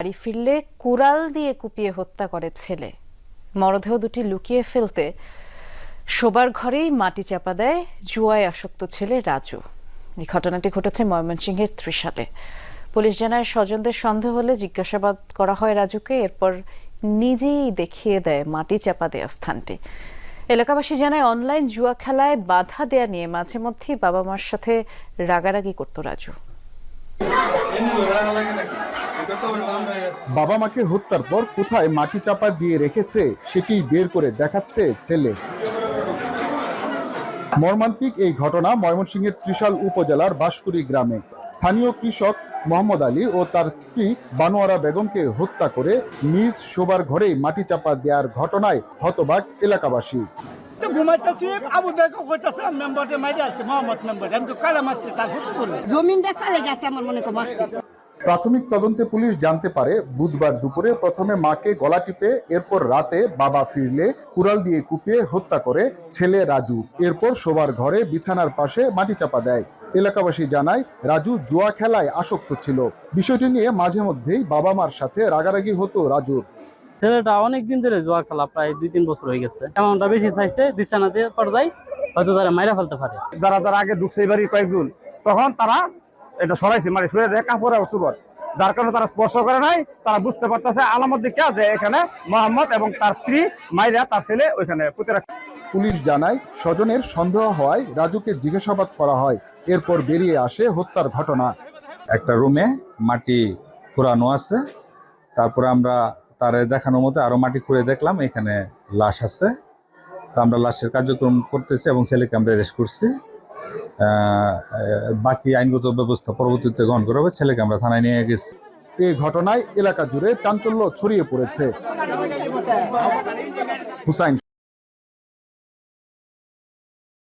বাড়ি ফিরলে কুড়াল দিয়ে কুপিয়ে হত্যা করে ছেলে। মরদেহ দুটি লুকিয়ে ফেলতে শোবার ঘরেই মাটি চাপা দেয় জুয়ায় আসক্ত ছেলে রাজু। এই ঘটনাটি ঘটেছে ময়মনসিংহের ত্রিশালে। পুলিশ জানায়, স্বজনদের সন্দেহ হলে জিজ্ঞাসাবাদ করা হয় রাজুকে। এরপর নিজেই দেখিয়ে দেয় মাটি চাপা দেওয়া স্থানটি। এলাকাবাসী জানায়, অনলাইন জুয়া খেলায় বাধা দেয়া নিয়ে মাঝে মধ্যেই বাবা মার সাথে রাগারাগি করত রাজু। বাবা মাকে হত্যার পর কোথায় মাটি চাপা দিয়ে রেখেছে সেটি বের করে দেখাচ্ছে ছেলে। মর্মান্তিক এই ঘটনা ময়মনসিংহের ত্রিশাল উপজেলার বাঁশকুড়ি গ্রামে। স্থানীয় কৃষক মোহাম্মদ আলী ও তার স্ত্রী বানোয়ারা বেগমকে হত্যা করে নিজ শোবার ঘরেই মাটি চাপা দেওয়ার ঘটনায় হতবাক এলাকাবাসী। প্রাথমিক তদন্তে পুলিশ জানতে পারে, বুধবার দুপুরে প্রথমে মাকে গলা টিপে, এরপর রাতে বাবা ফিরলে কুড়াল দিয়ে কুপিয়ে হত্যা করে ছেলে রাজু। এরপর শোবার ঘরে বিছানার পাশে মাটি চাপা দেয়। এলাকাবাসী জানায়, রাজু জুয়া খেলায় আসক্ত ছিল। বিষয়টি নিয়ে মাঝে মধ্যেই বাবা মার সাথে রাগারাগি হতো রাজুর। ছেলেটা অনেকদিন ধরে জুয়া খেলা, প্রায় 2-3 বছর হয়ে গেছে। এমনটা বেশি চাইছে, বিছানাতে পর্দায় হয়তো তারা মাইরা ফেলতে পারে। যারা আগে ঢুকছে এবারই কয়েকজন, তখন তারা এটা সরাইছে, মানে সরে দেয় কাপড় সুবর, যার কারণে তারা স্পর্শ করে নাই। তারা বুঝতে পারতেছে আলামত দিকে যে এখানে মোহাম্মদ এবং তার স্ত্রী মাইরা তার ছেলে ওইখানে পুঁতে রাখছে। পুলিশ জানায়, স্বজনের সন্দেহ হওয়ায় রাজুকে জিজ্ঞাসাবাদ করা হয়। এরপর বেরিয়ে আসে হত্যার ঘটনা। একটা রুমে মাটি খুঁড়ানো আছে, তারপরে আমরা তার দেখানো মতো আরো মাটি খুঁড়ে দেখলাম এখানে লাশ আছে। তো আমরা লাশের কার্যক্রম করতেছি এবং ছেলেকে আমরা অ্যারেস্ট করছি। বাকি আইনগত ব্যবস্থা পরবর্তীতে গ্রহণ করা হবে। ছেলেকে আমরা থানায় নিয়ে গেছি। এই ঘটনায় এলাকা জুড়ে চাঞ্চল্য ছড়িয়ে পড়েছে। হুসাইন